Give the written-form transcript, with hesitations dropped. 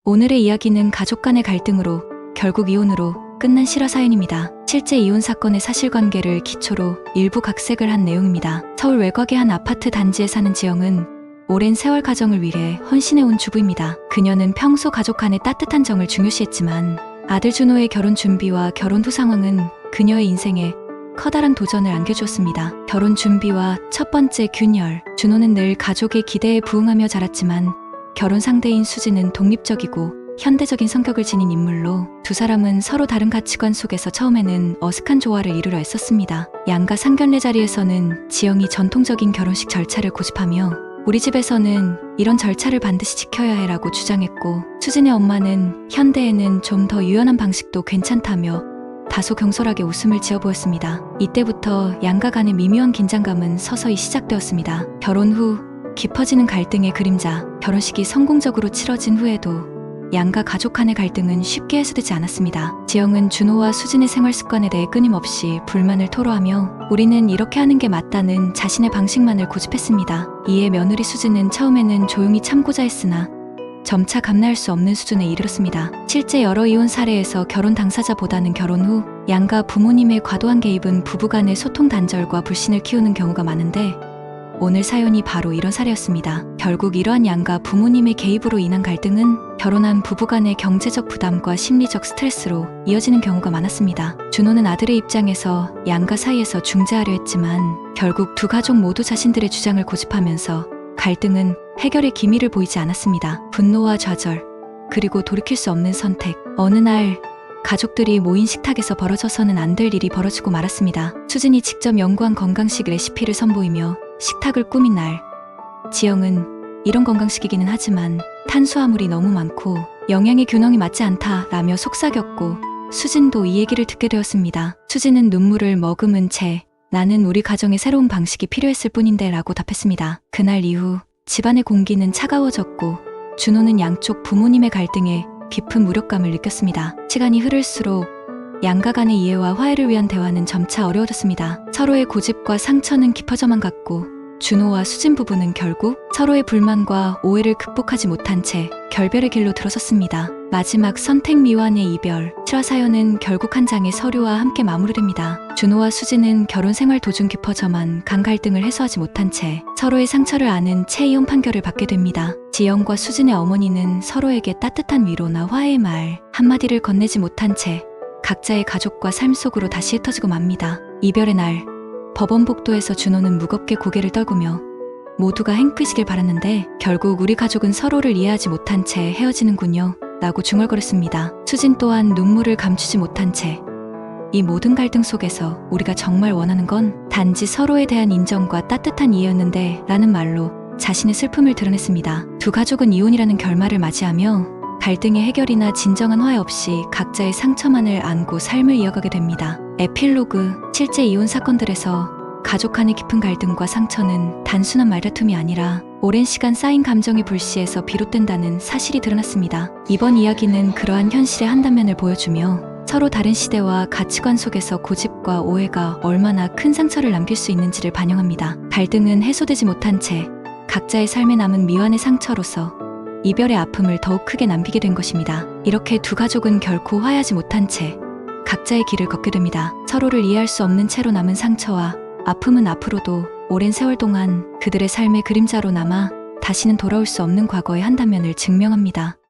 오늘의 이야기는 가족 간의 갈등으로 결국 이혼으로 끝난 실화 사연입니다. 실제 이혼 사건의 사실관계를 기초로 일부 각색을 한 내용입니다. 서울 외곽의 한 아파트 단지에 사는 지영은 오랜 세월 가정을 위해 헌신해온 주부입니다. 그녀는 평소 가족 간의 따뜻한 정을 중요시했지만 아들 준호의 결혼 준비와 결혼 후 상황은 그녀의 인생에 커다란 도전을 안겨주었습니다. 결혼 준비와 첫 번째 균열. 준호는 늘 가족의 기대에 부응하며 자랐지만 결혼 상대인 수지는 독립적이고 현대적인 성격을 지닌 인물로 두 사람은 서로 다른 가치관 속에서 처음에는 어색한 조화를 이루려 애썼습니다. 양가 상견례 자리에서는 지영이 전통적인 결혼식 절차를 고집하며 우리 집에서는 이런 절차를 반드시 지켜야 해라고 주장했고, 수진의 엄마는 현대에는 좀 더 유연한 방식도 괜찮다며 다소 경솔하게 웃음을 지어 보였습니다. 이때부터 양가 간의 미묘한 긴장감은 서서히 시작되었습니다. 결혼 후 깊어지는 갈등의 그림자. 결혼식이 성공적으로 치러진 후에도 양가 가족 간의 갈등은 쉽게 해소되지 않았습니다. 지영은 준호와 수진의 생활 습관에 대해 끊임없이 불만을 토로하며 우리는 이렇게 하는 게 맞다는 자신의 방식만을 고집했습니다. 이에 며느리 수진은 처음에는 조용히 참고자 했으나 점차 감내할 수 없는 수준에 이르렀습니다. 실제 여러 이혼 사례에서 결혼 당사자보다는 결혼 후 양가 부모님의 과도한 개입은 부부간의 소통 단절과 불신을 키우는 경우가 많은데, 오늘 사연이 바로 이런 사례였습니다. 결국 이러한 양가 부모님의 개입으로 인한 갈등은 결혼한 부부간의 경제적 부담과 심리적 스트레스로 이어지는 경우가 많았습니다. 준호는 아들의 입장에서 양가 사이에서 중재하려 했지만 결국 두 가족 모두 자신들의 주장을 고집하면서 갈등은 해결의 기미를 보이지 않았습니다. 분노와 좌절, 그리고 돌이킬 수 없는 선택. 어느 날 가족들이 모인 식탁에서 벌어져서는 안 될 일이 벌어지고 말았습니다. 수진이 직접 연구한 건강식 레시피를 선보이며 식탁을 꾸민 날, 지영은 이런 건강식이기는 하지만 탄수화물이 너무 많고 영양의 균형이 맞지 않다라며 속삭였고, 수진도 이 얘기를 듣게 되었습니다. 수진은 눈물을 머금은 채 나는 우리 가정의 새로운 방식이 필요했을 뿐인데 라고 답했습니다. 그날 이후 집안의 공기는 차가워졌고 준호는 양쪽 부모님의 갈등에 깊은 무력감을 느꼈습니다. 시간이 흐를수록 양가 간의 이해와 화해를 위한 대화는 점차 어려워졌습니다. 서로의 고집과 상처는 깊어져만 갔고 준호와 수진 부부는 결국 서로의 불만과 오해를 극복하지 못한 채 결별의 길로 들어섰습니다. 마지막 선택 미완의 이별. 실화 사연은 결국 한 장의 서류와 함께 마무리됩니다. 준호와 수진은 결혼 생활 도중 깊어져만 간 갈등을 해소하지 못한 채 서로의 상처를 아는 채 이혼 판결을 받게 됩니다. 지영과 수진의 어머니는 서로에게 따뜻한 위로나 화해의 말 한마디를 건네지 못한 채 각자의 가족과 삶 속으로 다시 흩어지고 맙니다. 이별의 날, 법원 복도에서 준호는 무겁게 고개를 떨구며 모두가 행복하시길 바랐는데 결국 우리 가족은 서로를 이해하지 못한 채 헤어지는군요 라고 중얼거렸습니다. 수진 또한 눈물을 감추지 못한 채 이 모든 갈등 속에서 우리가 정말 원하는 건 단지 서로에 대한 인정과 따뜻한 이해였는데 라는 말로 자신의 슬픔을 드러냈습니다. 두 가족은 이혼이라는 결말을 맞이하며 갈등의 해결이나 진정한 화해 없이 각자의 상처만을 안고 삶을 이어가게 됩니다. 에필로그. 실제 이혼 사건들에서 가족 간의 깊은 갈등과 상처는 단순한 말다툼이 아니라 오랜 시간 쌓인 감정의 불씨에서 비롯된다는 사실이 드러났습니다. 이번 이야기는 그러한 현실의 한 단면을 보여주며 서로 다른 시대와 가치관 속에서 고집과 오해가 얼마나 큰 상처를 남길 수 있는지를 반영합니다. 갈등은 해소되지 못한 채 각자의 삶에 남은 미완의 상처로서 이별의 아픔을 더욱 크게 남기게 된 것입니다. 이렇게 두 가족은 결코 화해하지 못한 채 각자의 길을 걷게 됩니다. 서로를 이해할 수 없는 채로 남은 상처와 아픔은 앞으로도 오랜 세월 동안 그들의 삶의 그림자로 남아 다시는 돌아올 수 없는 과거의 한 단면을 증명합니다.